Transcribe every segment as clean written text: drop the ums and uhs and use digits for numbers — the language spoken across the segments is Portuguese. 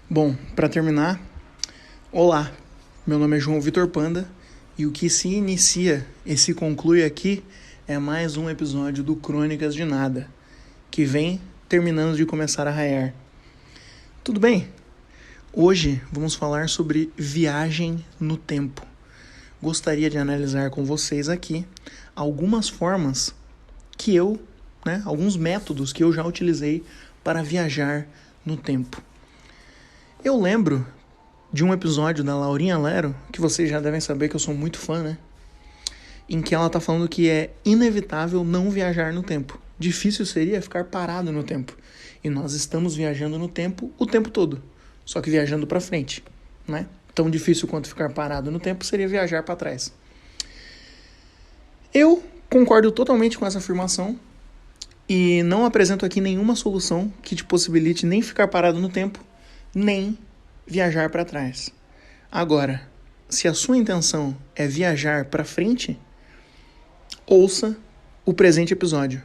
Bom, para terminar, olá, meu nome é João Vitor Panda e o que se inicia e se conclui aqui é mais um episódio do Crônicas de Nada, que vem terminando de começar a raiar. Tudo bem? Hoje vamos falar sobre viagem no tempo. Gostaria de analisar com vocês aqui algumas formas que alguns métodos que eu já utilizei para viajar no tempo. Eu lembro de um episódio da Laurinha Lero, que vocês já devem saber que eu sou muito fã, né? Em que ela tá falando que é inevitável não viajar no tempo. Difícil seria ficar parado no tempo. E nós estamos viajando no tempo o tempo todo, só que viajando para frente, né? Tão difícil quanto ficar parado no tempo seria viajar para trás. Eu concordo totalmente com essa afirmação e não apresento aqui nenhuma solução que te possibilite nem ficar parado no tempo, nem viajar para trás. Agora, se a sua intenção é viajar para frente, ouça o presente episódio,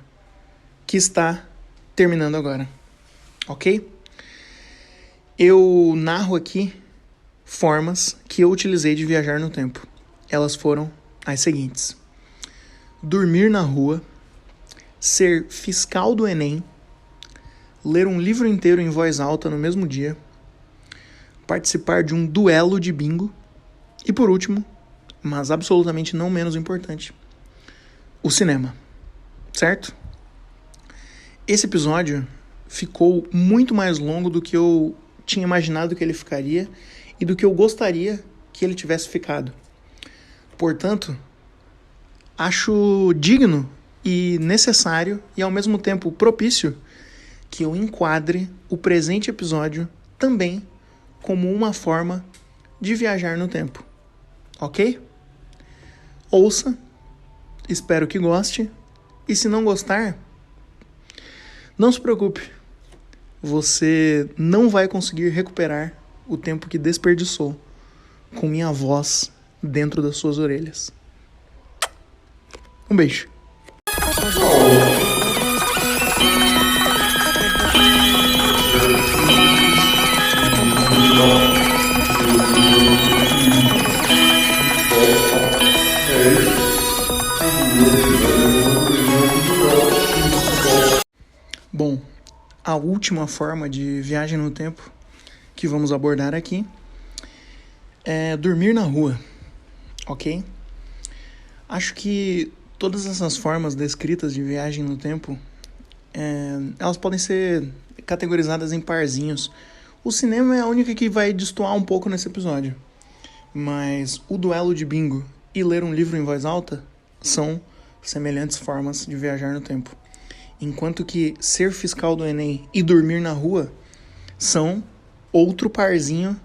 que está terminando agora, ok? Eu narro aqui formas que eu utilizei de viajar no tempo. Elas foram as seguintes: dormir na rua, ser fiscal do Enem, ler um livro inteiro em voz alta no mesmo dia, participar de um duelo de bingo e, por último, mas absolutamente não menos importante, o cinema, certo? Esse episódio ficou muito mais longo do que eu tinha imaginado que ele ficaria e do que eu gostaria que ele tivesse ficado. Portanto, acho digno e necessário e ao mesmo tempo propício que eu enquadre o presente episódio também como uma forma de viajar no tempo, ok? Ouça, espero que goste, e se não gostar, não se preocupe, você não vai conseguir recuperar o tempo que desperdiçou com minha voz dentro das suas orelhas. Um beijo. Bom, a última forma de viagem no tempo que vamos abordar aqui é dormir na rua, ok? Acho que todas essas formas descritas de viagem no tempo, elas podem ser categorizadas em parzinhos. O cinema é a única que vai destoar um pouco nesse episódio, mas o duelo de bingo e ler um livro em voz alta são semelhantes formas de viajar no tempo. Enquanto que ser fiscal do Enem e dormir na rua são outro parzinho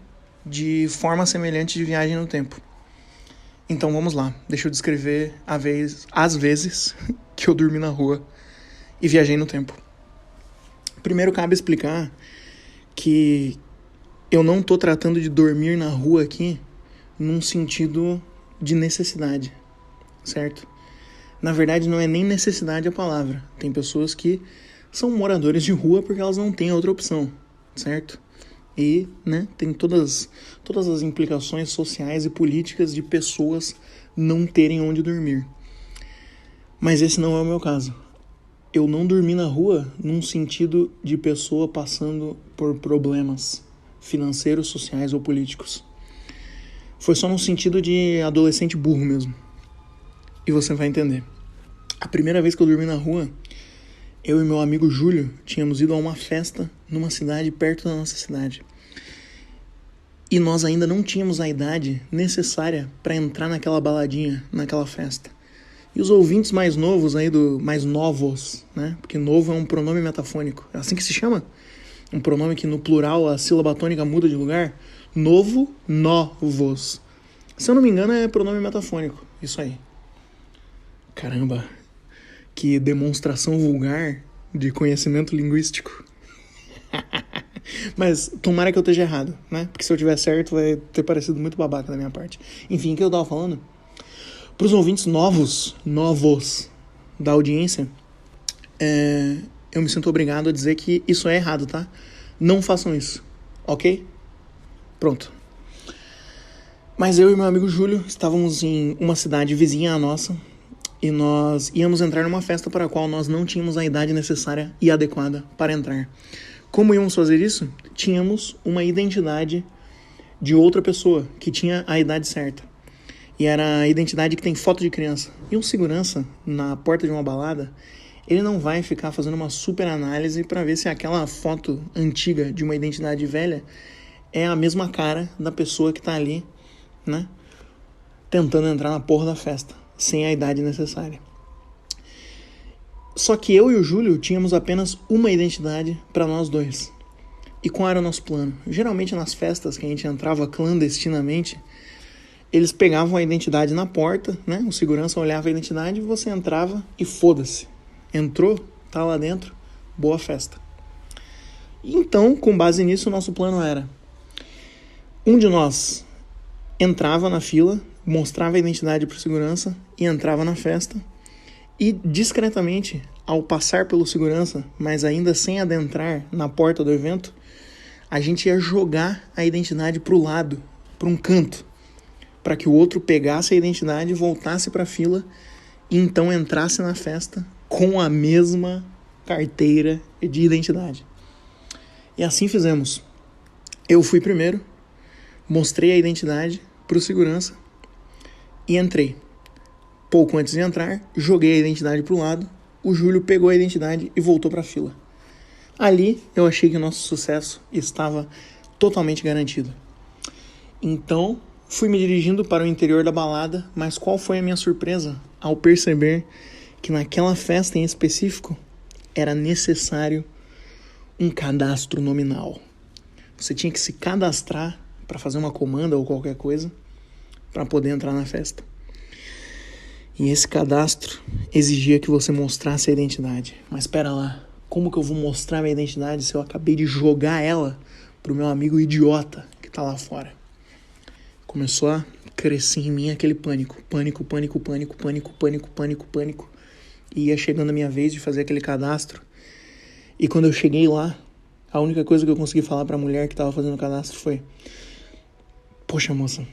de forma semelhante de viagem no tempo. Então vamos lá, deixa eu descrever as vezes que eu dormi na rua e viajei no tempo. Primeiro cabe explicar que eu não estou tratando de dormir na rua aqui num sentido de necessidade, certo? Na verdade, não é nem necessidade a palavra. Tem pessoas que são moradores de rua porque elas não têm outra opção, certo? E, tem todas as implicações sociais e políticas de pessoas não terem onde dormir. Mas esse não é o meu caso. Eu não dormi na rua num sentido de pessoa passando por problemas financeiros, sociais ou políticos. Foi só num sentido de adolescente burro mesmo. E você vai entender. A primeira vez que eu dormi na rua, eu e meu amigo Júlio tínhamos ido a uma festa numa cidade perto da nossa cidade. E nós ainda não tínhamos a idade necessária para entrar naquela baladinha, naquela festa. E os ouvintes mais novos mais novos, né? Porque novo é um pronome metafônico. É assim que se chama? Um pronome que no plural a sílaba tônica muda de lugar. Novo, novos. Se eu não me engano é pronome metafônico. Isso aí. Caramba, que demonstração vulgar de conhecimento linguístico. Mas tomara que eu esteja errado, né? Porque se eu tiver certo vai ter parecido muito babaca da minha parte. Enfim, o que eu tava falando? Para os ouvintes novos da audiência, eu me sinto obrigado a dizer que isso é errado, tá? Não façam isso, ok? Pronto. Mas eu e meu amigo Júlio estávamos em uma cidade vizinha à nossa e nós íamos entrar numa festa para a qual nós não tínhamos a idade necessária e adequada para entrar. Como íamos fazer isso? Tínhamos uma identidade de outra pessoa que tinha a idade certa. E era a identidade que tem foto de criança. E um segurança na porta de uma balada, ele não vai ficar fazendo uma super análise para ver se aquela foto antiga de uma identidade velha é a mesma cara da pessoa que está ali, né, tentando entrar na porra da festa, sem a idade necessária. Só que eu e o Júlio tínhamos apenas uma identidade para nós dois. E qual era o nosso plano? Geralmente nas festas que a gente entrava clandestinamente, eles pegavam a identidade na porta, né? O segurança olhava a identidade, você entrava e foda-se. Entrou, tá lá dentro, boa festa. Então, com base nisso, o nosso plano era: um de nós entrava na fila, mostrava a identidade para o segurança e entrava na festa. E discretamente, ao passar pelo segurança, mas ainda sem adentrar na porta do evento, a gente ia jogar a identidade para o lado, para um canto, para que o outro pegasse a identidade, voltasse para a fila e então entrasse na festa com a mesma carteira de identidade. E assim fizemos. Eu fui primeiro, mostrei a identidade para o segurança e entrei. Pouco antes de entrar, joguei a identidade para o lado, o Júlio pegou a identidade e voltou para a fila. Ali eu achei que o nosso sucesso estava totalmente garantido. Então, fui me dirigindo para o interior da balada, mas qual foi a minha surpresa ao perceber que naquela festa em específico era necessário um cadastro nominal. Você tinha que se cadastrar para fazer uma comanda ou qualquer coisa para poder entrar na festa. E esse cadastro exigia que você mostrasse a identidade. Mas espera lá, como que eu vou mostrar minha identidade se eu acabei de jogar ela pro meu amigo idiota que tá lá fora? Começou a crescer em mim aquele pânico. E ia chegando a minha vez de fazer aquele cadastro. E quando eu cheguei lá, a única coisa que eu consegui falar pra mulher que tava fazendo o cadastro foi: poxa, moça,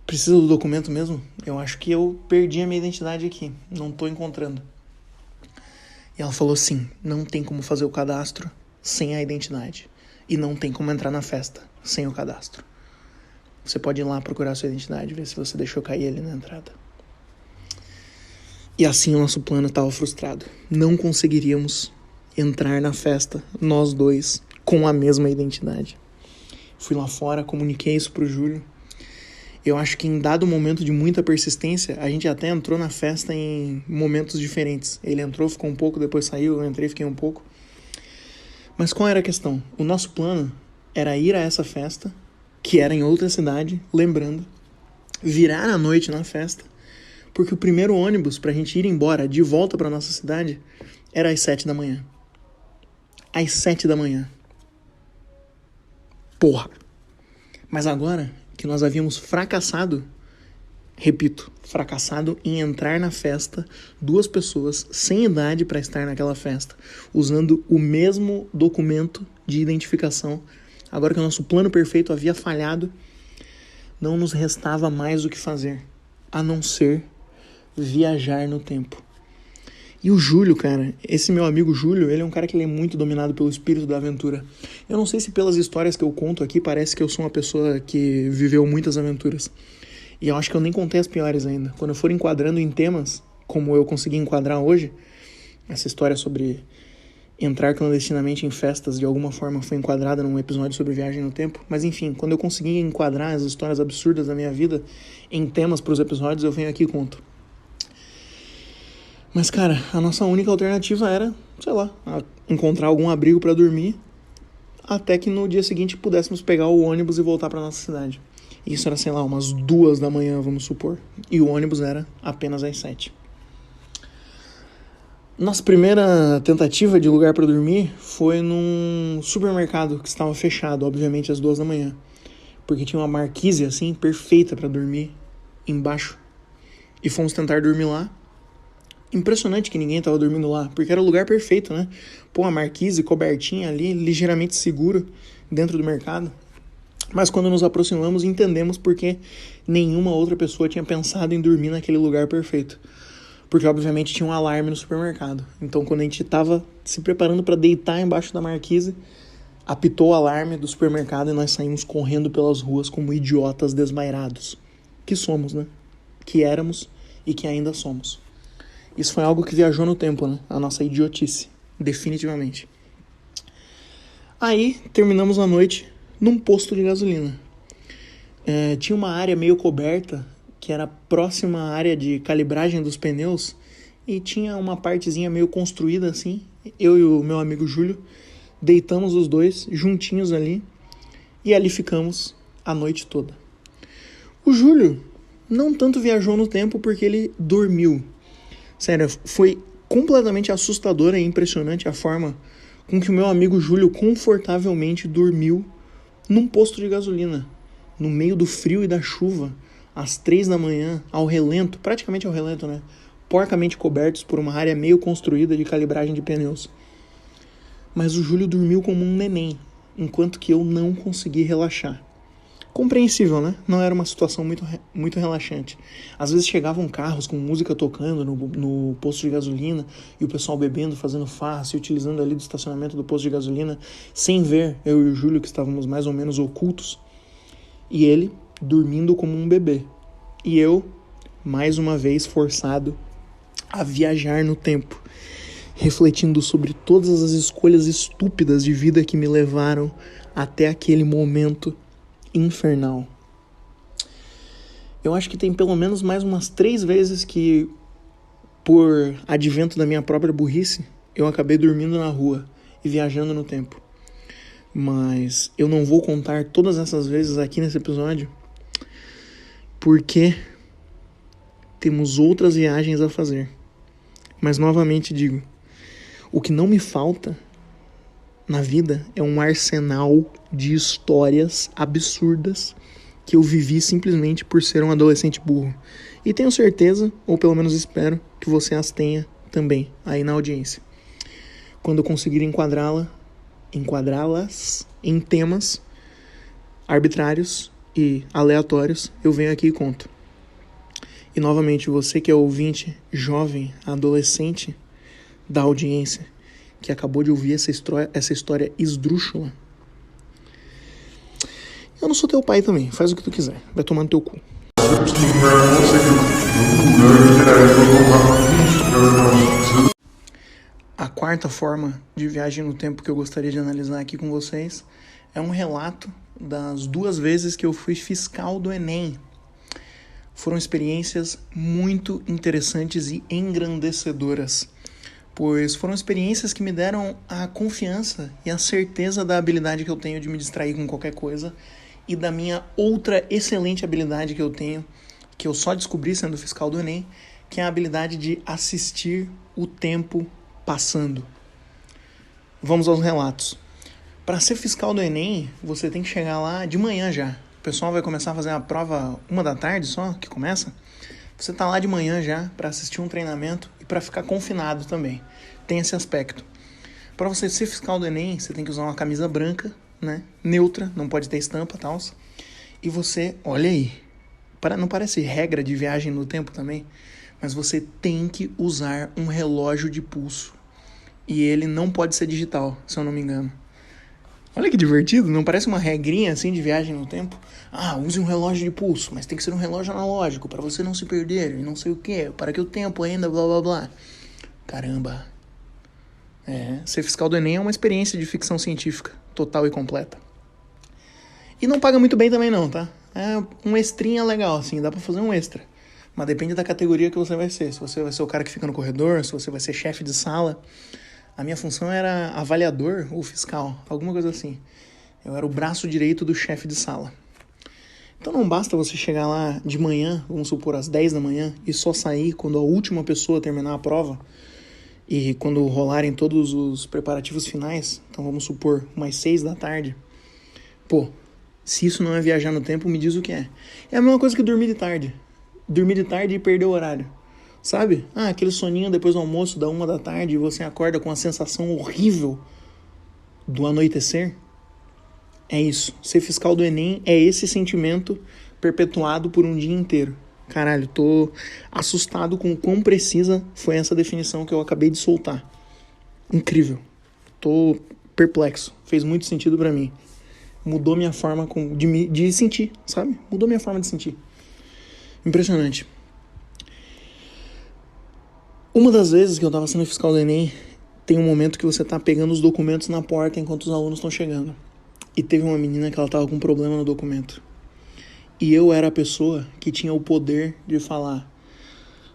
precisa do documento mesmo? Eu acho que eu perdi a minha identidade aqui, não tô encontrando. E ela falou: sim, não tem como fazer o cadastro sem a identidade. E não tem como entrar na festa sem o cadastro. Você pode ir lá procurar a sua identidade, ver se você deixou cair ali na entrada. E assim o nosso plano estava frustrado. Não conseguiríamos entrar na festa, nós dois, com a mesma identidade. Fui lá fora, comuniquei isso pro Júlio. Eu acho que em dado momento de muita persistência, a gente até entrou na festa em momentos diferentes. Ele entrou, ficou um pouco, depois saiu, eu entrei, fiquei um pouco. Mas qual era a questão? O nosso plano era ir a essa festa, que era em outra cidade, lembrando, virar a noite na festa, porque o primeiro ônibus pra gente ir embora de volta pra nossa cidade era às 7 da manhã. Às 7 da manhã. Porra! Mas agora que nós havíamos fracassado, repito, fracassado em entrar na festa, duas pessoas sem idade para estar naquela festa, usando o mesmo documento de identificação, agora que o nosso plano perfeito havia falhado, não nos restava mais o que fazer, a não ser viajar no tempo. E o Júlio, cara, esse meu amigo Júlio, ele é um cara que ele é muito dominado pelo espírito da aventura. Eu não sei se pelas histórias que eu conto aqui parece que eu sou uma pessoa que viveu muitas aventuras. E eu acho que eu nem contei as piores ainda. Quando eu for enquadrando em temas, como eu consegui enquadrar hoje, essa história sobre entrar clandestinamente em festas de alguma forma foi enquadrada num episódio sobre viagem no tempo. Mas enfim, quando eu conseguir enquadrar as histórias absurdas da minha vida em temas para os episódios, eu venho aqui e conto. Mas, cara, a nossa única alternativa era, sei lá, encontrar algum abrigo para dormir até que no dia seguinte pudéssemos pegar o ônibus e voltar para nossa cidade. Isso era, sei lá, umas 2 da manhã, vamos supor. E o ônibus era apenas às 7. Nossa primeira tentativa de lugar para dormir foi num supermercado que estava fechado, obviamente às 2 da manhã. Porque tinha uma marquise, assim, perfeita para dormir embaixo. E fomos tentar dormir lá. Impressionante que ninguém tava dormindo lá, porque era o lugar perfeito, né? Pô, a marquise cobertinha ali, ligeiramente seguro, dentro do mercado. Mas quando nos aproximamos, entendemos porque nenhuma outra pessoa tinha pensado em dormir naquele lugar perfeito. Porque, obviamente, tinha um alarme no supermercado. Então, quando a gente estava se preparando para deitar embaixo da marquise, apitou o alarme do supermercado e nós saímos correndo pelas ruas como idiotas desvairados. Que somos, né? Que éramos e que ainda somos. Isso foi algo que viajou no tempo, né? A nossa idiotice. Definitivamente. Aí, terminamos a noite num posto de gasolina. Tinha uma área meio coberta, que era próxima à área de calibragem dos pneus, e tinha uma partezinha meio construída assim. Eu e o meu amigo Júlio deitamos os dois juntinhos ali, e ali ficamos a noite toda. O Júlio não tanto viajou no tempo porque ele dormiu. Sério, foi completamente assustadora e impressionante a forma com que o meu amigo Júlio confortavelmente dormiu num posto de gasolina, no meio do frio e da chuva, às 3 da manhã, ao relento, praticamente ao relento, né? Porcamente cobertos por uma área meio construída de calibragem de pneus. Mas o Júlio dormiu como um neném, enquanto que eu não consegui relaxar. Compreensível, né? Não era uma situação muito relaxante. Às vezes chegavam carros com música tocando no posto de gasolina e o pessoal bebendo, fazendo farra, se utilizando ali do estacionamento do posto de gasolina, sem ver eu e o Júlio, que estávamos mais ou menos ocultos, e ele dormindo como um bebê. E eu, mais uma vez, forçado a viajar no tempo, refletindo sobre todas as escolhas estúpidas de vida que me levaram até aquele momento infernal. Eu acho que tem pelo menos mais umas 3 vezes que, por advento da minha própria burrice, eu acabei dormindo na rua e viajando no tempo. Mas eu não vou contar todas essas vezes aqui nesse episódio, porque temos outras viagens a fazer. Mas novamente digo, o que não me falta na vida é um arsenal de histórias absurdas que eu vivi simplesmente por ser um adolescente burro. E tenho certeza, ou pelo menos espero, que você as tenha também aí na audiência. Quando eu conseguir enquadrá-las em temas arbitrários e aleatórios, eu venho aqui e conto. E novamente, você que é ouvinte, jovem, adolescente da audiência, que acabou de ouvir essa história esdrúxula, eu não sou teu pai também, faz o que tu quiser, vai tomar no teu cu. A quarta forma de viagem no tempo que eu gostaria de analisar aqui com vocês é um relato das 2 vezes que eu fui fiscal do Enem. Foram experiências muito interessantes e engrandecedoras, pois foram experiências que me deram a confiança e a certeza da habilidade que eu tenho de me distrair com qualquer coisa e da minha outra excelente habilidade que eu tenho, que eu só descobri sendo fiscal do Enem, que é a habilidade de assistir o tempo passando. Vamos aos relatos. Para ser fiscal do Enem, você tem que chegar lá de manhã já. O pessoal vai começar a fazer a prova 1 da tarde só, que começa. Você tá lá de manhã já para assistir um treinamento e para ficar confinado também. Tem esse aspecto. Para você ser fiscal do Enem, você tem que usar uma camisa branca, né? Neutra, não pode ter estampa e tal. E você, olha aí, não parece regra de viagem no tempo também? Mas você tem que usar um relógio de pulso. E ele não pode ser digital, se eu não me engano. Olha que divertido, não parece uma regrinha assim de viagem no tempo? Ah, use um relógio de pulso, mas tem que ser um relógio analógico para você não se perder e não sei o que, para que o tempo ainda blá blá blá. Caramba. Ser fiscal do Enem é uma experiência de ficção científica, total e completa. E não paga muito bem também não, tá? É um extrinha legal assim, dá pra fazer um extra. Mas depende da categoria que você vai ser. Se você vai ser o cara que fica no corredor, se você vai ser chefe de sala. A minha função era avaliador ou fiscal, alguma coisa assim. Eu era o braço direito do chefe de sala. Então não basta você chegar lá de manhã, vamos supor às 10 da manhã, e só sair quando a última pessoa terminar a prova, e quando rolarem todos os preparativos finais, então vamos supor umas 6 da tarde. Pô, se isso não é viajar no tempo, me diz o que é. É a mesma coisa que dormir de tarde. Dormir de tarde e perder o horário. Sabe? Aquele soninho depois do almoço da 1 da tarde e você acorda com a sensação horrível do anoitecer. É isso. Ser fiscal do Enem é esse sentimento perpetuado por um dia inteiro. Caralho, tô assustado com o quão precisa foi essa definição que eu acabei de soltar. Incrível. Tô perplexo. Fez muito sentido pra mim. Mudou minha forma de sentir, sabe? Mudou minha forma de sentir. Impressionante. Uma das vezes que eu tava sendo fiscal do Enem, tem um momento que você tá pegando os documentos na porta enquanto os alunos estão chegando. E teve uma menina que ela tava com um problema no documento. E eu era a pessoa que tinha o poder de falar: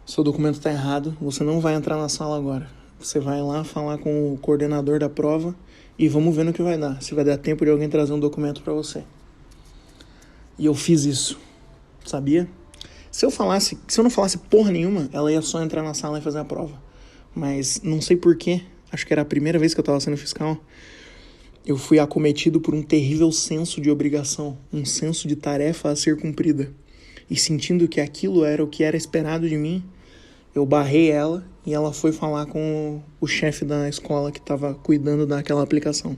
seu documento tá errado, você não vai entrar na sala agora. Você vai lá falar com o coordenador da prova e vamos ver no que vai dar. Se vai dar tempo de alguém trazer um documento pra você. E eu fiz isso, sabia? Se eu não falasse porra nenhuma, ela ia só entrar na sala e fazer a prova. Mas não sei porquê, acho que era a primeira vez que eu tava sendo fiscal, eu fui acometido por um terrível senso de obrigação, um senso de tarefa a ser cumprida. E sentindo que aquilo era o que era esperado de mim, eu barrei ela e ela foi falar com o chefe da escola que estava cuidando daquela aplicação.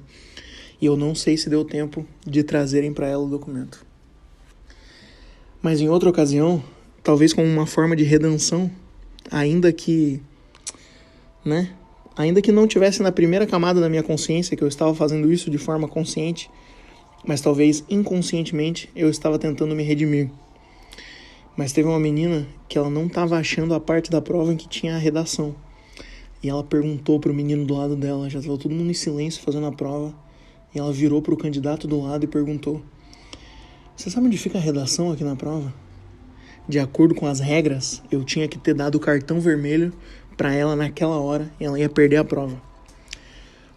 E eu não sei se deu tempo de trazerem para ela o documento. Mas em outra ocasião, talvez como uma forma de redenção, ainda que não tivesse na primeira camada da minha consciência que eu estava fazendo isso de forma consciente, mas talvez inconscientemente eu estava tentando me redimir. Mas teve uma menina que ela não estava achando a parte da prova em que tinha a redação. E ela perguntou pro menino do lado dela, já estava todo mundo em silêncio fazendo a prova, e ela virou pro candidato do lado e perguntou: você sabe onde fica a redação aqui na prova? De acordo com as regras, eu tinha que ter dado o cartão vermelho pra ela naquela hora e ela ia perder a prova.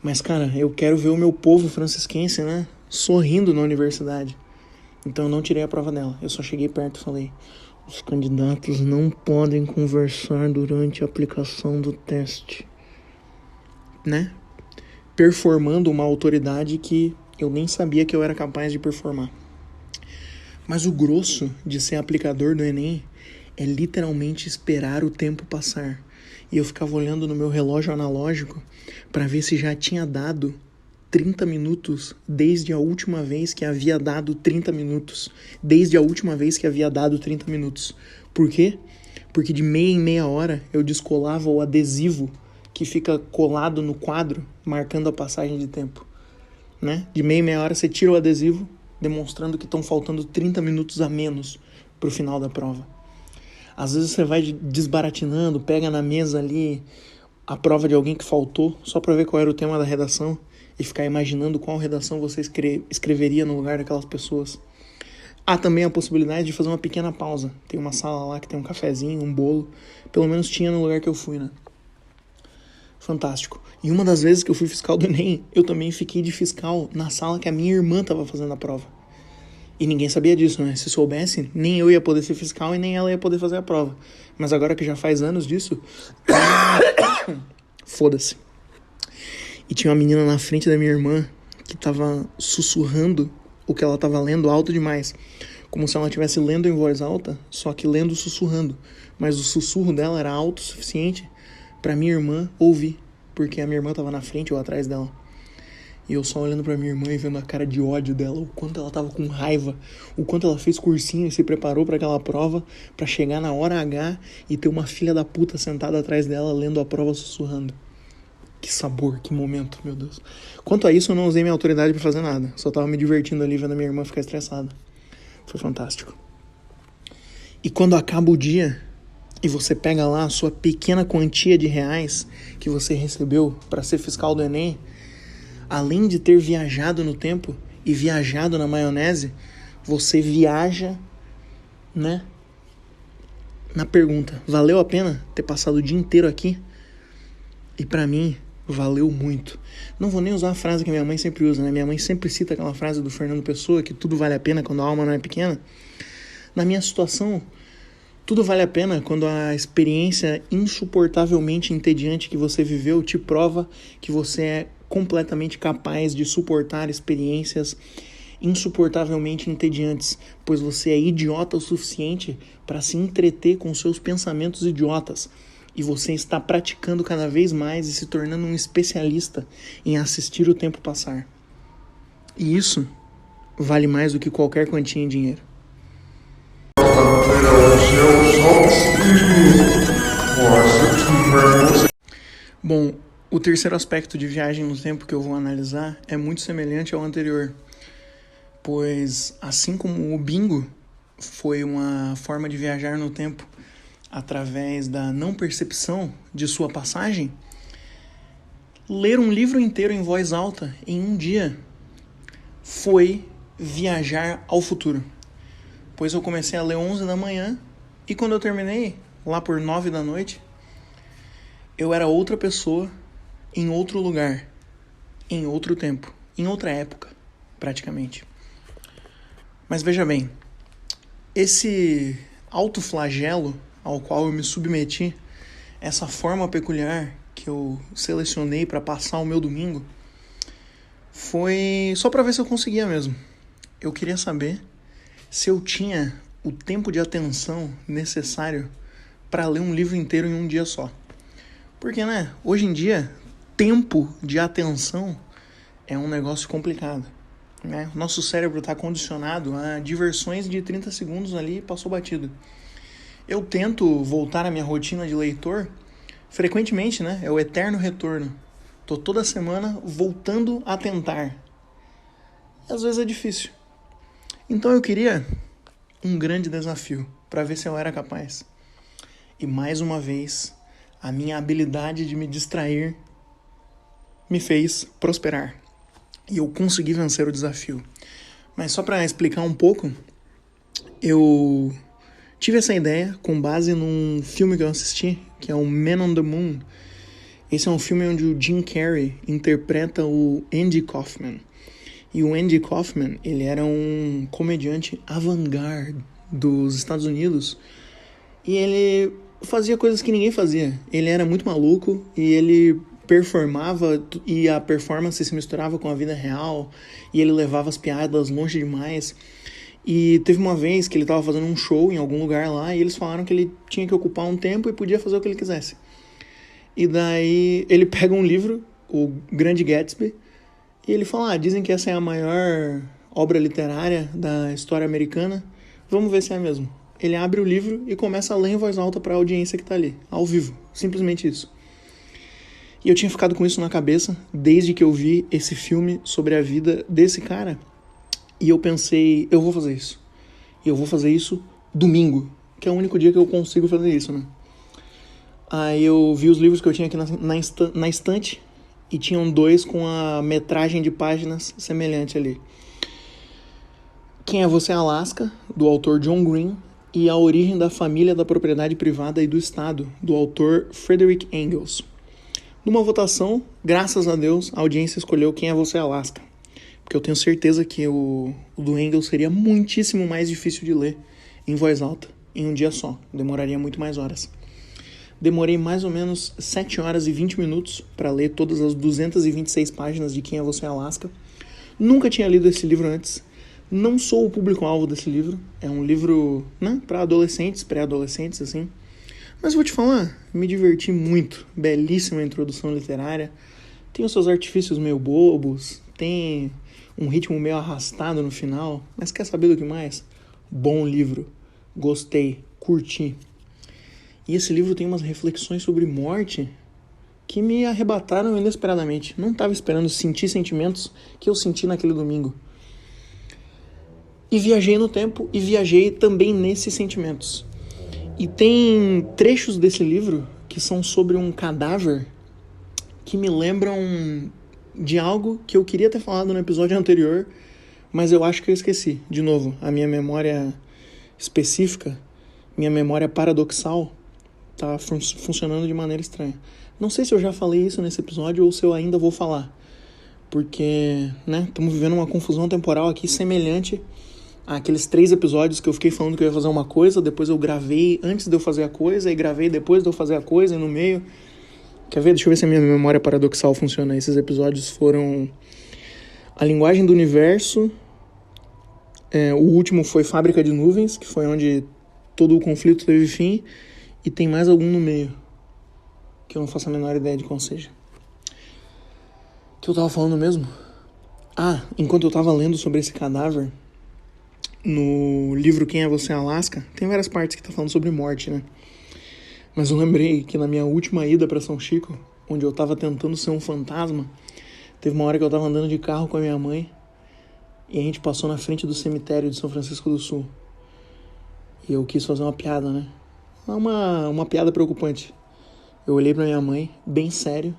Mas, cara, eu quero ver o meu povo francisquense, né, sorrindo na universidade. Então eu não tirei a prova dela. Eu só cheguei perto e falei: os candidatos não podem conversar durante a aplicação do teste. Né? Performando uma autoridade que eu nem sabia que eu era capaz de performar. Mas o grosso de ser aplicador do Enem é literalmente esperar o tempo passar. E eu ficava olhando no meu relógio analógico para ver se já tinha dado 30 minutos desde a última vez que havia dado 30 minutos. Desde a última vez que havia dado 30 minutos. Por quê? Porque de meia em meia hora eu descolava o adesivo que fica colado no quadro, marcando a passagem de tempo. Né? De meia em meia hora você tira o adesivo, demonstrando que estão faltando 30 minutos a menos para o final da prova. Às vezes você vai desbaratinando, pega na mesa ali a prova de alguém que faltou, só para ver qual era o tema da redação e ficar imaginando qual redação você escreveria no lugar daquelas pessoas. Há também a possibilidade de fazer uma pequena pausa. Tem uma sala lá que tem um cafezinho, um bolo, pelo menos tinha no lugar que eu fui, né? Fantástico. E uma das vezes que eu fui fiscal do Enem, eu também fiquei de fiscal na sala que a minha irmã estava fazendo a prova. E ninguém sabia disso, né? Se soubesse, nem eu ia poder ser fiscal e nem ela ia poder fazer a prova. Mas agora que já faz anos disso, foda-se. E tinha uma menina na frente da minha irmã que tava sussurrando o que ela tava lendo alto demais. Como se ela estivesse lendo em voz alta, só que lendo sussurrando. Mas o sussurro dela era alto o suficiente pra minha irmã ouvir, porque a minha irmã tava na frente ou atrás dela. E eu só olhando pra minha irmã e vendo a cara de ódio dela, o quanto ela tava com raiva, o quanto ela fez cursinho e se preparou pra aquela prova, pra chegar na hora H e ter uma filha da puta sentada atrás dela lendo a prova sussurrando. Que sabor, que momento, meu Deus. Quanto a isso, eu não usei minha autoridade pra fazer nada. Só tava me divertindo ali vendo a minha irmã ficar estressada. Foi fantástico. E quando acaba o dia e você pega lá a sua pequena quantia de reais que você recebeu pra ser fiscal do Enem, além de ter viajado no tempo e viajado na maionese, você viaja, né, na pergunta: valeu a pena ter passado o dia inteiro aqui? E pra mim, valeu muito. Não vou nem usar a frase que minha mãe sempre usa, né? Minha mãe sempre cita aquela frase do Fernando Pessoa, que tudo vale a pena quando a alma não é pequena. Na minha situação, tudo vale a pena quando a experiência insuportavelmente entediante que você viveu te prova que você é completamente capaz de suportar experiências insuportavelmente entediantes, pois você é idiota o suficiente para se entreter com seus pensamentos idiotas, e você está praticando cada vez mais e se tornando um especialista em assistir o tempo passar. E isso vale mais do que qualquer quantia em dinheiro. Bom, o terceiro aspecto de viagem no tempo que eu vou analisar é muito semelhante ao anterior, pois assim como o bingo foi uma forma de viajar no tempo através da não percepção de sua passagem, ler um livro inteiro em voz alta em um dia foi viajar ao futuro, pois eu comecei a ler 11 da manhã e quando eu terminei, lá por 9 da noite, eu era outra pessoa em outro lugar, em outro tempo, em outra época, praticamente. Mas veja bem, esse autoflagelo ao qual eu me submeti, essa forma peculiar que eu selecionei para passar o meu domingo, foi só para ver se eu conseguia mesmo. Eu queria saber se eu tinha o tempo de atenção necessário para ler um livro inteiro em um dia só. Porque, hoje em dia, tempo de atenção é um negócio complicado. Nosso cérebro está condicionado a diversões de 30 segundos ali e passou batido. Eu tento voltar à minha rotina de leitor frequentemente, é o eterno retorno. Tô toda semana voltando a tentar. E às vezes é difícil. Então eu queria um grande desafio para ver se eu era capaz. E mais uma vez, a minha habilidade de me distrair me fez prosperar. E eu consegui vencer o desafio. Mas só para explicar um pouco, eu tive essa ideia com base num filme que eu assisti, que é o Man on the Moon. Esse é um filme onde o Jim Carrey interpreta o Andy Kaufman. E o Andy Kaufman, ele era um comediante avant-garde dos Estados Unidos. E ele fazia coisas que ninguém fazia. Ele era muito maluco e ele performava e a performance se misturava com a vida real e ele levava as piadas longe demais. E teve uma vez que ele estava fazendo um show em algum lugar lá e eles falaram que ele tinha que ocupar um tempo e podia fazer o que ele quisesse. E daí ele pega um livro, o Grande Gatsby, e ele fala, dizem que essa é a maior obra literária da história americana, vamos ver se é mesmo. Ele abre o livro e começa a ler em voz alta para a audiência que está ali, ao vivo, simplesmente isso. E eu tinha ficado com isso na cabeça desde que eu vi esse filme sobre a vida desse cara. E eu pensei, eu vou fazer isso. E eu vou fazer isso domingo, que é o único dia que eu consigo fazer isso, Aí eu vi os livros que eu tinha aqui na estante e tinham 2 com a metragem de páginas semelhante ali. Quem é Você, Alaska, do autor John Green, e A Origem da Família, da Propriedade Privada e do Estado, do autor Frederick Engels. Numa votação, graças a Deus, a audiência escolheu Quem é Você, Alaska, porque eu tenho certeza que o do Engels seria muitíssimo mais difícil de ler em voz alta, em um dia só, demoraria muito mais horas. Demorei mais ou menos 7 horas e 20 minutos para ler todas as 226 páginas de Quem é Você, Alaska. Nunca tinha lido esse livro antes. Não sou o público-alvo desse livro. É um livro, para adolescentes, pré-adolescentes, assim. Mas vou te falar, me diverti muito. Belíssima introdução literária. Tem os seus artifícios meio bobos. Tem um ritmo meio arrastado no final. Mas quer saber do que mais? Bom livro. Gostei. Curti. E esse livro tem umas reflexões sobre morte que me arrebataram inesperadamente. Não estava esperando sentir sentimentos que eu senti naquele domingo. E viajei no tempo e viajei também nesses sentimentos. E tem trechos desse livro que são sobre um cadáver que me lembram de algo que eu queria ter falado no episódio anterior, mas eu acho que eu esqueci. De novo, a minha memória específica, minha memória paradoxal, tá funcionando de maneira estranha. Não sei se eu já falei isso nesse episódio ou se eu ainda vou falar. Porque, estamos vivendo uma confusão temporal aqui semelhante àqueles 3 episódios que eu fiquei falando que eu ia fazer uma coisa, depois eu gravei antes de eu fazer a coisa, e gravei depois de eu fazer a coisa, e no meio... Quer ver? Deixa eu ver se a minha memória paradoxal funciona. Esses episódios foram A Linguagem do Universo, o último foi Fábrica de Nuvens, que foi onde todo o conflito teve fim, e tem mais algum no meio, que eu não faço a menor ideia de qual seja. O que eu tava falando mesmo? Enquanto eu tava lendo sobre esse cadáver, no livro Quem é Você, Alaska, tem várias partes que tá falando sobre morte, né? Mas eu lembrei que na minha última ida pra São Chico, onde eu tava tentando ser um fantasma, teve uma hora que eu tava andando de carro com a minha mãe e a gente passou na frente do cemitério de São Francisco do Sul. E eu quis fazer uma piada, né? Uma piada preocupante. Eu olhei pra minha mãe, bem sério,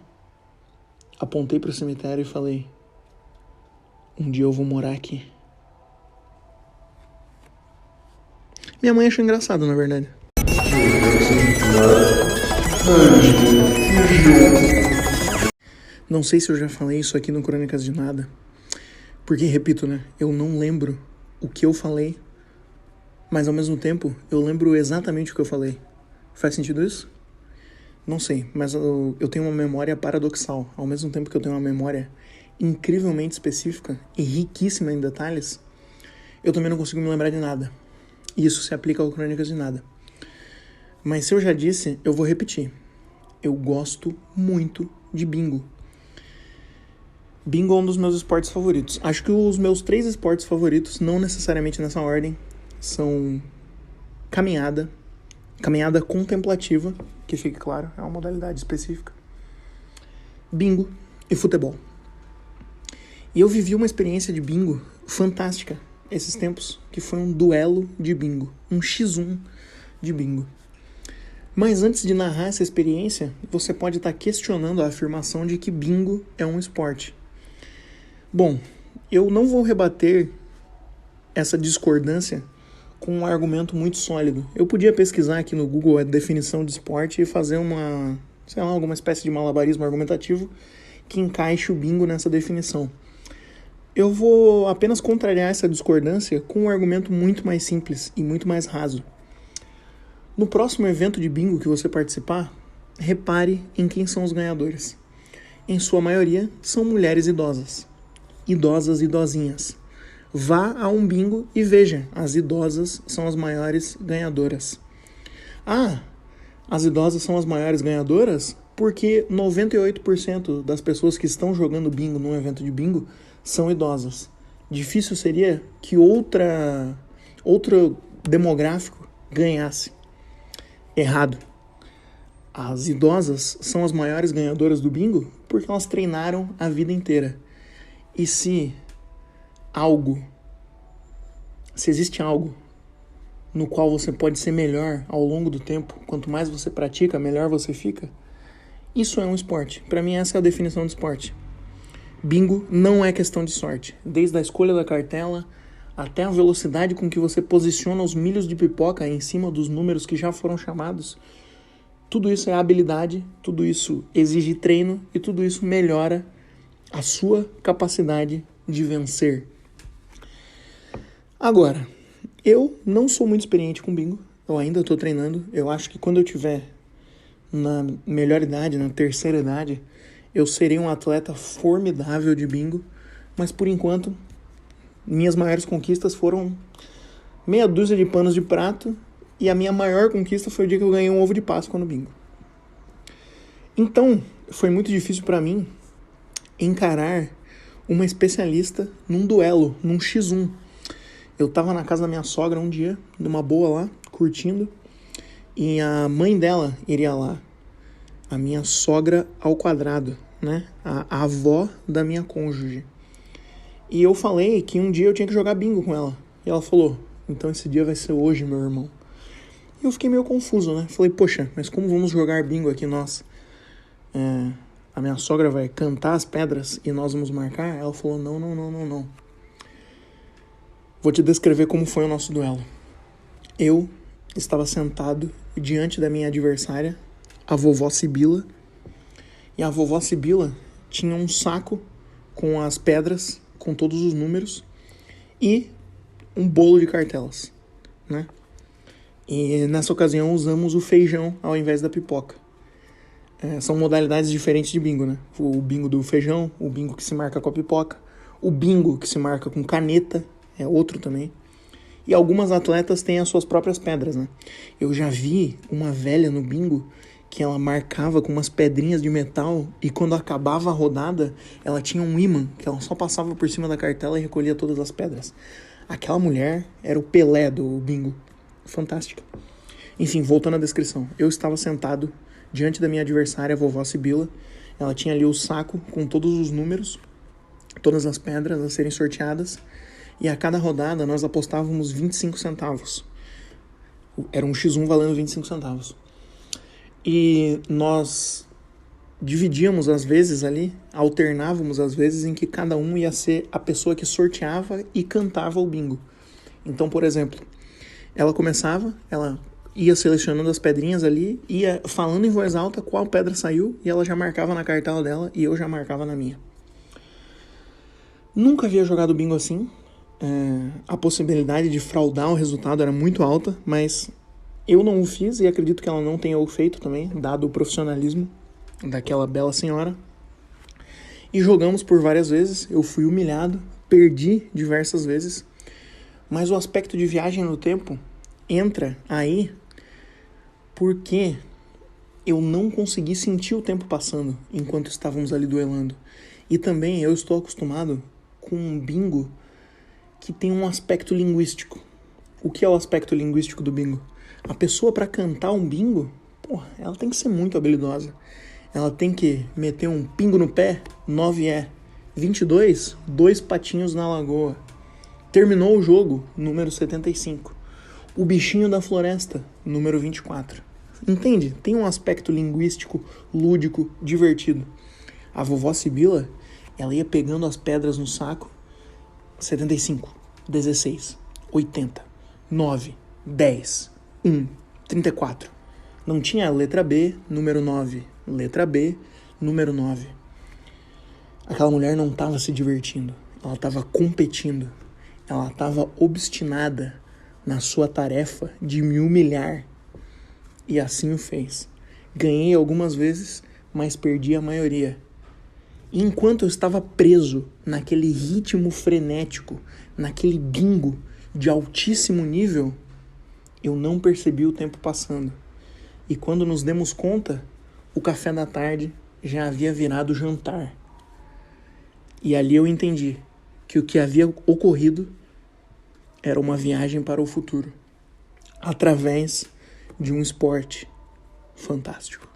apontei pro cemitério e falei: um dia eu vou morar aqui. Minha mãe achou engraçado, na verdade. Não sei se eu já falei isso aqui no Crônicas de Nada, porque, repito, né? Eu não lembro o que eu falei, mas ao mesmo tempo eu lembro exatamente o que eu falei. Faz sentido isso? Não sei, mas eu tenho uma memória paradoxal. Ao mesmo tempo que eu tenho uma memória incrivelmente específica e riquíssima em detalhes, eu também não consigo me lembrar de nada. E isso se aplica ao Crônicas de Nada. Mas se eu já disse, eu vou repetir. Eu gosto muito de bingo. Bingo é um dos meus esportes favoritos. Acho que os meus 3 esportes favoritos, não necessariamente nessa ordem, são caminhada contemplativa, que fique claro, é uma modalidade específica, bingo e futebol. E eu vivi uma experiência de bingo fantástica esses tempos, que foi um duelo de bingo, um X1 de bingo. Mas antes de narrar essa experiência, você pode estar questionando a afirmação de que bingo é um esporte. Bom, eu não vou rebater essa discordância com um argumento muito sólido. Eu podia pesquisar aqui no Google a definição de esporte e fazer alguma espécie de malabarismo argumentativo que encaixe o bingo nessa definição. Eu vou apenas contrariar essa discordância com um argumento muito mais simples e muito mais raso. No próximo evento de bingo que você participar, repare em quem são os ganhadores. Em sua maioria, são mulheres idosas. Idosas e idosinhas. Vá a um bingo e veja, as idosas são as maiores ganhadoras. As idosas são as maiores ganhadoras porque 98% das pessoas que estão jogando bingo num evento de bingo são idosas. Difícil seria que outro demográfico ganhasse. Errado. As idosas são as maiores ganhadoras do bingo porque elas treinaram a vida inteira. E se existe algo no qual você pode ser melhor ao longo do tempo, quanto mais você pratica, melhor você fica, isso é um esporte. Para mim, essa é a definição de esporte. Bingo não é questão de sorte. Desde a escolha da cartela até a velocidade com que você posiciona os milhos de pipoca em cima dos números que já foram chamados, tudo isso é habilidade, tudo isso exige treino e tudo isso melhora a sua capacidade de vencer. Agora, eu não sou muito experiente com bingo, eu ainda estou treinando. Eu acho que quando eu tiver na melhor idade, na terceira idade, eu serei um atleta formidável de bingo, mas por enquanto, minhas maiores conquistas foram meia dúzia de panos de prato e a minha maior conquista foi o dia que eu ganhei um ovo de Páscoa no bingo. Então, foi muito difícil para mim encarar uma especialista num duelo, num X1. Eu tava na casa da minha sogra um dia, numa boa lá, curtindo, e a mãe dela iria lá. A minha sogra ao quadrado, né? A avó da minha cônjuge. E eu falei que um dia eu tinha que jogar bingo com ela. E ela falou, então esse dia vai ser hoje, meu irmão. E eu fiquei meio confuso, né? Falei, poxa, mas como vamos jogar bingo aqui nós? A minha sogra vai cantar as pedras e nós vamos marcar? Ela falou, não. Vou te descrever como foi o nosso duelo. Eu estava sentado diante da minha adversária, a vovó Sibila, e a vovó Sibila tinha um saco com as pedras, com todos os números, e um bolo de cartelas, né? E nessa ocasião usamos o feijão ao invés da pipoca. São modalidades diferentes de bingo, né? O bingo do feijão, o bingo que se marca com a pipoca, o bingo que se marca com caneta, é outro também. E algumas atletas têm as suas próprias pedras, né? Eu já vi uma velha no bingo que ela marcava com umas pedrinhas de metal e quando acabava a rodada, ela tinha um ímã que ela só passava por cima da cartela e recolhia todas as pedras. Aquela mulher era o Pelé do bingo. Fantástica. Enfim, voltando à descrição. Eu estava sentado diante da minha adversária, a vovó Sibila. Ela tinha ali o saco com todos os números, todas as pedras a serem sorteadas. E a cada rodada nós apostávamos 25 centavos. Era um X1 valendo 25 centavos. E nós dividíamos às vezes ali, alternávamos às vezes em que cada um ia ser a pessoa que sorteava e cantava o bingo. Então, por exemplo, ela começava, ela ia selecionando as pedrinhas ali, ia falando em voz alta qual pedra saiu e ela já marcava na cartela dela e eu já marcava na minha. Nunca havia jogado bingo assim. A possibilidade de fraudar o resultado era muito alta, mas eu não o fiz e acredito que ela não tenha o feito também, dado o profissionalismo daquela bela senhora. E jogamos por várias vezes, eu fui humilhado, perdi diversas vezes, mas o aspecto de viagem no tempo entra aí porque eu não consegui sentir o tempo passando enquanto estávamos ali duelando. E também eu estou acostumado com um bingo que tem um aspecto linguístico. O que é o aspecto linguístico do bingo? A pessoa, para cantar um bingo, ela tem que ser muito habilidosa. Ela tem que meter um pingo no pé, 9 é. 22, 2 patinhos na lagoa. Terminou o jogo, número 75. O bichinho da floresta, número 24. Entende? Tem um aspecto linguístico, lúdico, divertido. A vovó Sibila, ela ia pegando as pedras no saco. 75, 16, 80, 9, 10, 1, 34. Não tinha a letra B, número 9. Letra B, número 9. Aquela mulher não estava se divertindo. Ela estava competindo. Ela estava obstinada na sua tarefa de me humilhar. E assim o fez. Ganhei algumas vezes, mas perdi a maioria. E enquanto eu estava preso naquele ritmo frenético, naquele bingo de altíssimo nível, eu não percebi o tempo passando. E quando nos demos conta, o café da tarde já havia virado jantar. E ali eu entendi que o que havia ocorrido era uma viagem para o futuro, através de um esporte fantástico.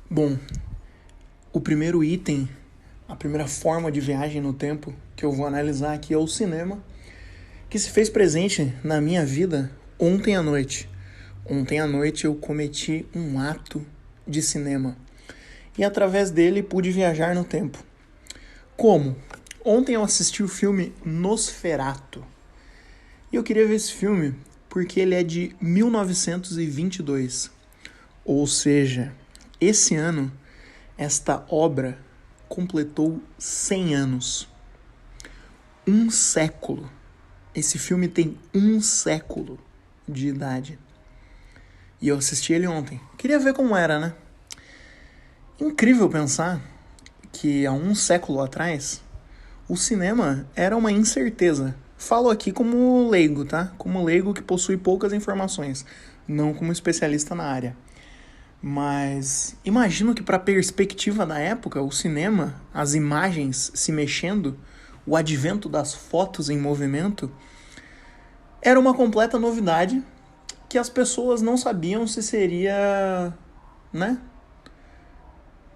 Bom, o primeiro item, a primeira forma de viagem no tempo que eu vou analisar aqui é o cinema, que se fez presente na minha vida ontem à noite. Ontem à noite eu cometi um ato de cinema e através dele pude viajar no tempo. Como? Ontem eu assisti o filme Nosferatu e eu queria ver esse filme porque ele é de 1922, ou seja, esse ano esta obra completou 100 anos. Um século. Esse filme tem 1 século de idade. E eu assisti ele ontem. Queria ver como era, né? Incrível pensar que há 1 século atrás, o cinema era uma incerteza. Falo aqui como leigo, tá? Como leigo que possui poucas informações, não como especialista na área. Mas imagino que para a perspectiva da época, o cinema, as imagens se mexendo, o advento das fotos em movimento, era uma completa novidade que as pessoas não sabiam se seria,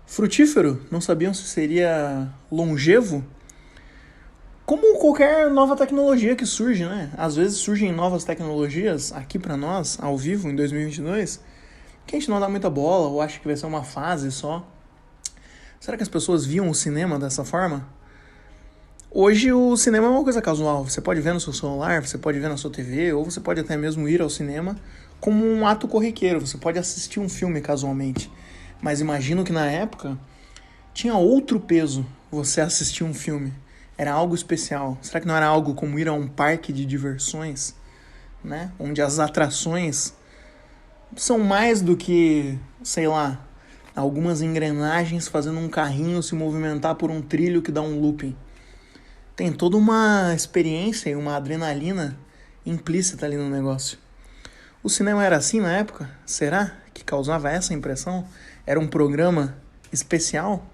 frutífero, não sabiam se seria longevo. Como qualquer nova tecnologia que surge, né? Às vezes surgem novas tecnologias aqui para nós, ao vivo, em 2022, que a gente não dá muita bola ou acha que vai ser uma fase só. Será que as pessoas viam o cinema dessa forma? Hoje o cinema é uma coisa casual. Você pode ver no seu celular, você pode ver na sua TV, ou você pode até mesmo ir ao cinema como um ato corriqueiro. Você pode assistir um filme casualmente. Mas imagino que na época tinha outro peso você assistir um filme. Era algo especial. Será que não era algo como ir a um parque de diversões, né? Onde as atrações são mais do que, sei lá, algumas engrenagens fazendo um carrinho se movimentar por um trilho que dá um looping. Tem toda uma experiência e uma adrenalina implícita ali no negócio. O cinema era assim na época? Será que causava essa impressão? Era um programa especial?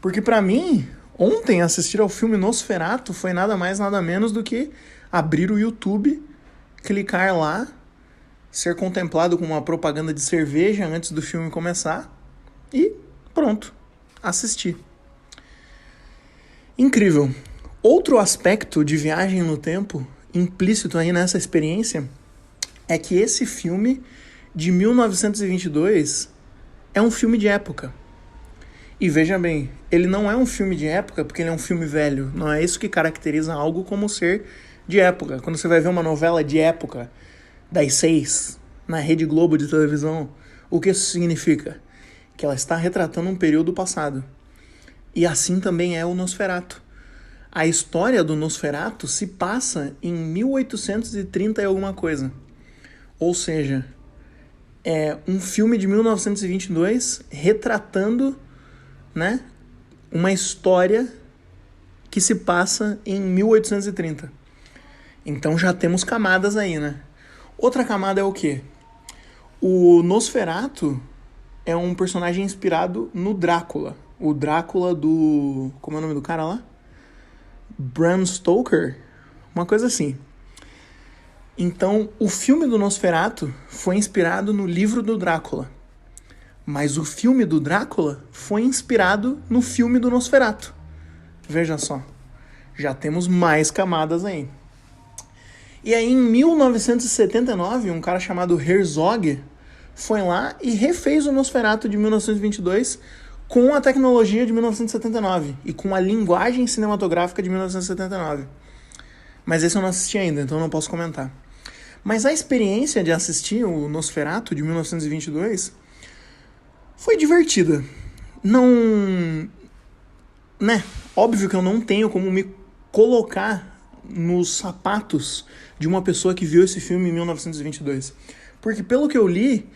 Porque pra mim, ontem assistir ao filme Nosferatu foi nada mais nada menos do que abrir o YouTube, clicar lá, ser contemplado com uma propaganda de cerveja antes do filme começar e pronto, assistir. Incrível. Outro aspecto de viagem no tempo, implícito aí nessa experiência, é que esse filme de 1922 é um filme de época. E veja bem, ele não é um filme de época porque ele é um filme velho. Não é isso que caracteriza algo como ser de época. Quando você vai ver uma novela de época, das 6, na Rede Globo de televisão, o que isso significa? Que ela está retratando um período passado. E assim também é o Nosferatu. A história do Nosferatu se passa em 1830 e alguma coisa. Ou seja, é um filme de 1922 retratando, né, uma história que se passa em 1830. Então já temos camadas aí, né? Outra camada é o quê? O Nosferatu é um personagem inspirado no Drácula. O Drácula do... Como é o nome do cara lá? Bram Stoker? Uma coisa assim. Então, o filme do Nosferatu foi inspirado no livro do Drácula. Mas o filme do Drácula foi inspirado no filme do Nosferatu. Veja só. Já temos mais camadas aí. E aí, em 1979, um cara chamado Herzog foi lá e refez o Nosferatu de 1922 com a tecnologia de 1979 e com a linguagem cinematográfica de 1979. Mas esse eu não assisti ainda, então eu não posso comentar. Mas a experiência de assistir o Nosferatu de 1922 foi divertida. Não... né? Óbvio que eu não tenho como me colocar nos sapatos de uma pessoa que viu esse filme em 1922. Porque, pelo que eu li,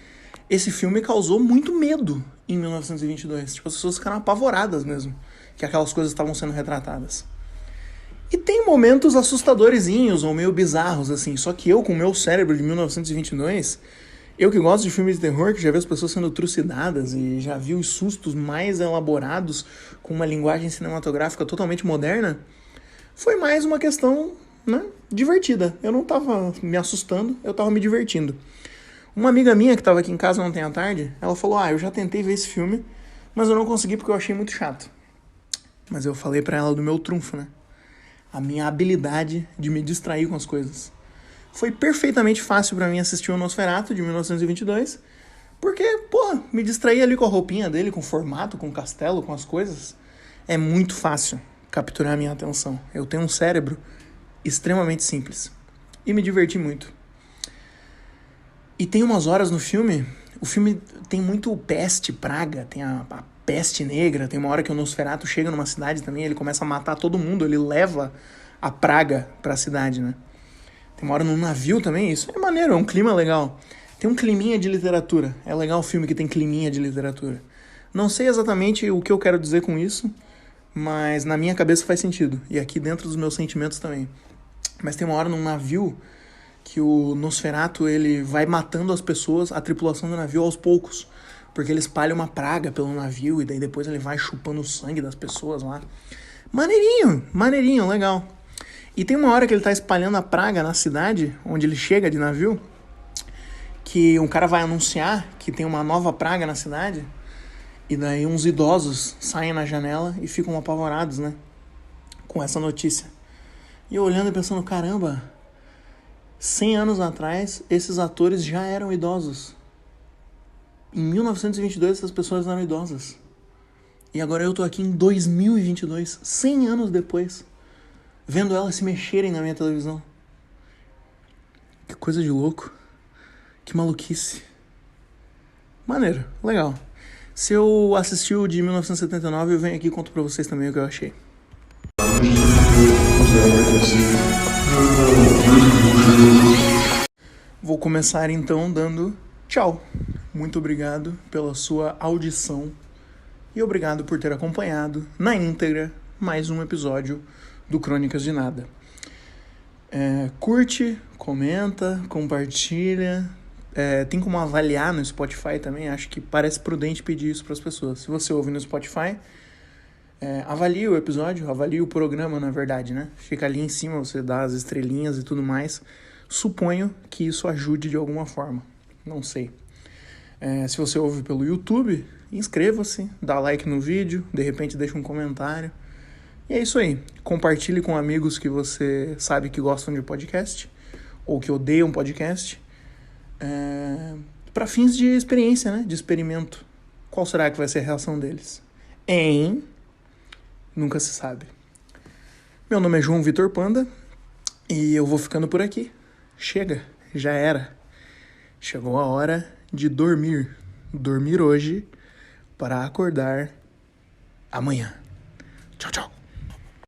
esse filme causou muito medo em 1922. Tipo, as pessoas ficaram apavoradas mesmo que aquelas coisas estavam sendo retratadas. E tem momentos assustadorzinhos ou meio bizarros, assim. Só que eu, com o meu cérebro de 1922, eu que gosto de filmes de terror, que já vi as pessoas sendo trucidadas e já vi os sustos mais elaborados com uma linguagem cinematográfica totalmente moderna, foi mais uma questão, né, divertida. Eu não tava me assustando, eu tava me divertindo. Uma amiga minha que tava aqui em casa ontem à tarde, ela falou, eu já tentei ver esse filme, mas eu não consegui porque eu achei muito chato. Mas eu falei pra ela do meu trunfo, né? A minha habilidade de me distrair com as coisas. Foi perfeitamente fácil pra mim assistir o Nosferatu de 1922, porque, me distrair ali com a roupinha dele, com o formato, com o castelo, com as coisas, é muito fácil capturar a minha atenção. Eu tenho um cérebro extremamente simples. E me diverti muito. E tem umas horas no filme, o filme tem muito peste, praga, tem a peste negra, tem uma hora que o Nosferatu chega numa cidade também, ele começa a matar todo mundo, ele leva a praga pra cidade, né? Tem uma hora num navio também, isso é maneiro, é um clima legal. Tem um climinha de literatura, é legal o filme que tem climinha de literatura. Não sei exatamente o que eu quero dizer com isso, mas na minha cabeça faz sentido, e aqui dentro dos meus sentimentos também. Mas tem uma hora num navio que o Nosferatu, ele vai matando as pessoas, a tripulação do navio aos poucos, porque ele espalha uma praga pelo navio, e daí depois ele vai chupando o sangue das pessoas lá. Maneirinho, legal. E tem uma hora que ele tá espalhando a praga na cidade, onde ele chega de navio, que um cara vai anunciar que tem uma nova praga na cidade, e daí uns idosos saem na janela e ficam apavorados, né, com essa notícia. E eu olhando e pensando, caramba, 100 anos atrás, esses atores já eram idosos. Em 1922, essas pessoas eram idosas. E agora eu tô aqui em 2022, 100 anos depois, vendo elas se mexerem na minha televisão. Que coisa de louco. Que maluquice. Maneiro, legal. Se eu assisti o de 1979, eu venho aqui e conto pra vocês também o que eu achei. Vou começar então dando tchau. Muito obrigado pela sua audição e obrigado por ter acompanhado na íntegra mais um episódio do Crônicas de Nada. Curte, comenta, compartilha. Tem como avaliar no Spotify também. Acho que parece prudente pedir isso para as pessoas. Se você ouve no Spotify, avalie o episódio, avalie o programa, na verdade, né? Fica ali em cima, você dá as estrelinhas e tudo mais. Suponho que isso ajude de alguma forma. Não sei. Se você ouve pelo YouTube, inscreva-se, dá like no vídeo, de repente deixa um comentário. E é isso aí. Compartilhe com amigos que você sabe que gostam de podcast ou que odeiam podcast. Para fins de experiência, né? De experimento. Qual será que vai ser a reação deles? Nunca se sabe. Meu nome é João Vitor Panda e eu vou ficando por aqui. Chega, já era. Chegou a hora de dormir. Dormir hoje para acordar amanhã. Tchau, tchau.